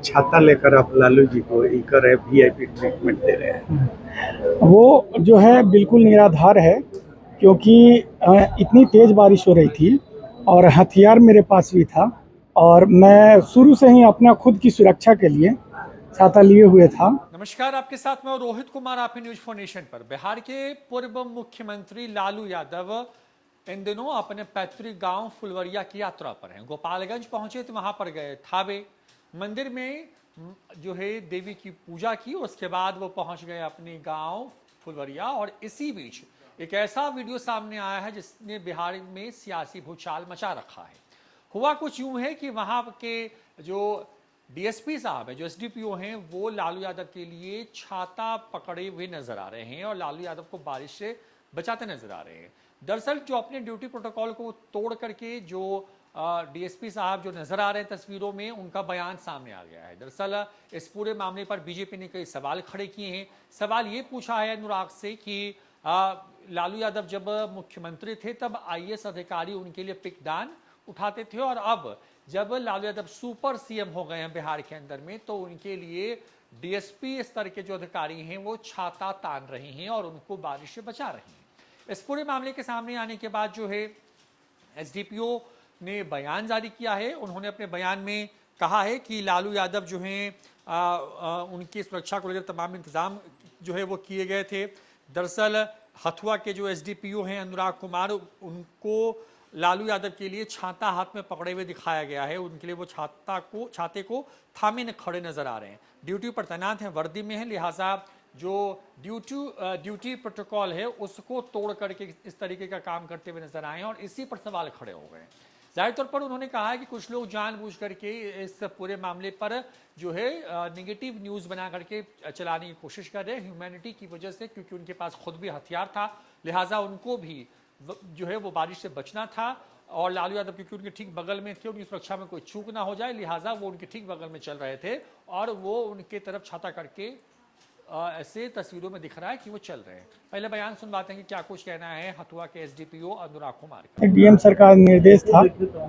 छाता लेकर आप लालू जी को इकर वीआईपी ट्रीटमेंट दे रहे हैं। वो जो है बिल्कुल निराधार है, क्योंकि इतनी तेज़ बारिश हो रही थी और हथियार मेरे पास भी था और मैं शुरू से ही अपना खुद की सुरक्षा के लिए छाता लिए हुए था। नमस्कार, आपके साथ मैं रोहित कुमार, आप न्यूज फॉर नेशन पर। बिहार के पूर्व मुख्यमंत्री लालू यादव इन दिनों अपने पैतृक गांव फुलवरिया की यात्रा पर हैं। गोपालगंज पहुंचे तो वहां पर गए थावे मंदिर में जो है देवी की पूजा की, उसके बाद वो पहुंच गए अपने गांव फुलवरिया। और इसी बीच एक ऐसा वीडियो सामने आया है जिसने बिहार में सियासी भूचाल मचा रखा है। हुआ कुछ यूं है कि वहां के जो डीएसपी साहब है, जो एसडीपीओ हैं, वो लालू यादव के लिए छाता पकड़े हुए नजर आ रहे हैं और लालू यादव को बारिश से बचाते नजर आ रहे हैं। दरअसल जो अपने ड्यूटी प्रोटोकॉल को तोड़ करके जो डीएसपी साहब जो नजर आ रहे हैं तस्वीरों में, उनका बयान सामने आ गया है। दरअसल इस पूरे मामले पर बीजेपी ने कई सवाल खड़े किए हैं। सवाल ये पूछा है अनुराग से कि लालू यादव जब मुख्यमंत्री थे तब आईएएस अधिकारी उनके लिए पिकदान उठाते थे, और अब जब लालू यादव सुपर सीएम हो गए हैं बिहार के अंदर में, तो उनके लिए डीएसपी स्तर के जो अधिकारी हैं वो छाता तान रहे हैं और उनको बारिश से बचा रहे हैं। इस पूरे मामले के सामने आने के बाद जो है एसडीपीओ ने बयान जारी किया है। उन्होंने अपने बयान में कहा है कि लालू यादव जो हैं उनकी सुरक्षा को लेकर तमाम इंतजाम जो है वो किए गए थे। दरअसल हथुआ के जो एसडीपीओ हैं अनुराग कुमार, उनको लालू यादव के लिए छाता हाथ में पकड़े हुए दिखाया गया है। उनके लिए वो छाते को थामे खड़े नजर आ रहे हैं। ड्यूटी पर तैनात हैं, वर्दी में है, लिहाजा जो ड्यूटी प्रोटोकॉल है उसको तोड़ करके इस तरीके का काम करते हुए नजर आए हैं और इसी पर सवाल खड़े हो गए। जाहिर तौर पर उन्होंने कहा है कि कुछ लोग जानबूझ करके इस पूरे मामले पर जो है नेगेटिव न्यूज बना करके चलाने की कोशिश कर रहे हैं ह्यूमैनिटी की वजह से, क्योंकि उनके पास खुद भी हथियार था, लिहाजा उनको भी जो है वो बारिश से बचना था। और लालू यादव क्योंकि उनके ठीक बगल में थे, उनकी सुरक्षा में कोई चूक ना हो जाए, लिहाजा वो उनके ठीक बगल में चल रहे थे और वो उनके तरफ छाता करके ऐसे तस्वीरों में दिख रहा है कि वो चल रहे हैं। पहले बयान सुनवाते हैं कि क्या कुछ कहना है हथुआ के एसडीपीओ अनुराग कुमार का। डीएम सरकार निर्देश था,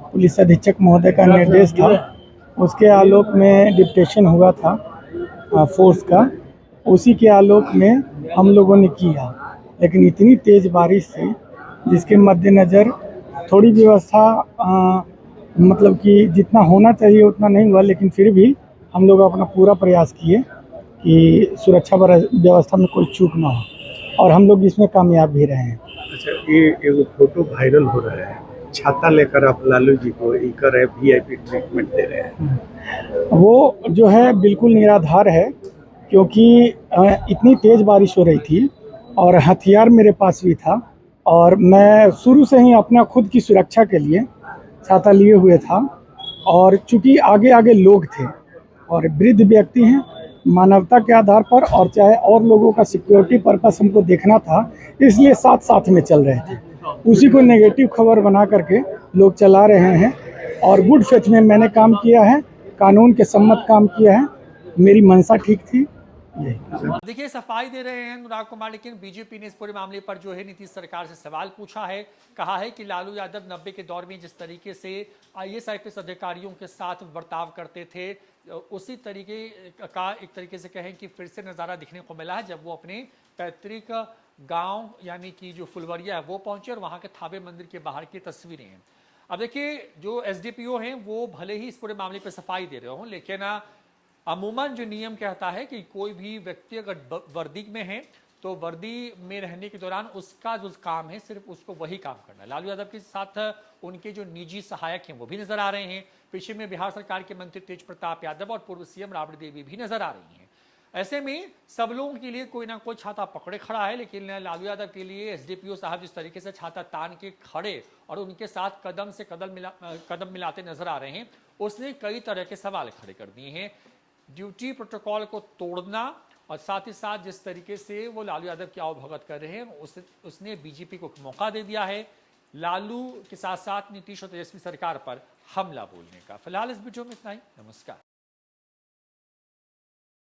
पुलिस अधीक्षक महोदय का निर्देश था, उसके आलोक में डिप्टेशन हुआ था फोर्स का, उसी के आलोक में हम लोगों ने किया। लेकिन इतनी तेज़ बारिश थी जिसके मद्देनज़र थोड़ी व्यवस्था मतलब कि जितना होना चाहिए उतना नहीं हुआ, लेकिन फिर भी हम लोग अपना पूरा प्रयास किए कि सुरक्षा व्यवस्था में कोई चूक ना हो और हम लोग इसमें कामयाब भी रहे हैं। अच्छा, ये एगो फोटो वायरल हो रहा है, छाता लेकर आप लालू जी को इकर वीआईपी ट्रीटमेंट दे रहे हैं। वो जो है बिल्कुल निराधार है, क्योंकि इतनी तेज़ बारिश हो रही थी और हथियार मेरे पास भी था और मैं शुरू से ही अपना खुद की सुरक्षा के लिए छाता लिए हुए था। और चूंकि आगे आगे लोग थे और वृद्ध व्यक्ति हैं, मानवता के आधार पर और चाहे और लोगों का सिक्योरिटी पर्पस हमको देखना था, इसलिए साथ साथ में चल रहे थे। उसी को नेगेटिव खबर बना करके लोग चला रहे हैं और गुड फेथ में मैंने काम किया है, कानून के सम्मत काम किया है, मेरी मंशा ठीक थी। देखिए, सफाई दे रहे हैं अनुराग कुमार, लेकिन बीजेपी ने इस पूरे मामले पर जो है नीतीश सरकार से सवाल पूछा है। कहा है कि लालू यादव 90 के दौर में जिस तरीके से आईएएस आईपीएस अधिकारियों के साथ बर्ताव करते थे, उसी तरीके का एक तरीके से कहें कि फिर से नज़ारा दिखने को मिला है जब वो अपने पैतृक गांव यानी कि जो फुलवरिया है वो पहुंचे और वहां के थावे मंदिर के बाहर की तस्वीरें हैं। अब देखिए, जो एसडीपीओ हैं वो भले ही इस पूरे मामले पर सफाई दे रहे हों, लेकिन अमूमन जो नियम कहता है कि कोई भी व्यक्ति अगर वर्दी में है तो वर्दी में रहने के दौरान उसका जो काम है सिर्फ उसको वही काम करना है। लालू यादव के साथ उनके जो निजी सहायक हैं वो भी नजर आ रहे हैं। पीछे में बिहार सरकार के मंत्री तेज प्रताप यादव और पूर्व सीएम राबड़ी देवी भी नजर आ रही हैं। ऐसे में सब लोगों के लिए कोई ना कोई छाता पकड़े खड़ा है, लेकिन लालू यादव के लिए एसडीपीओ साहब जिस तरीके से छाता तान के खड़े और उनके साथ कदम से कदम मिलाते नजर आ रहे हैं, उसने कई तरह के सवाल खड़े कर दिए हैं। ड्यूटी प्रोटोकॉल को तोड़ना और साथ ही साथ जिस तरीके से वो लालू यादव की आवभगत कर रहे हैं, उसने बीजेपी को मौका दे दिया है लालू के साथ साथ नीतीश और तेजस्वी सरकार पर हमला बोलने का। फिलहाल इस वीडियो में इतना ही। नमस्कार।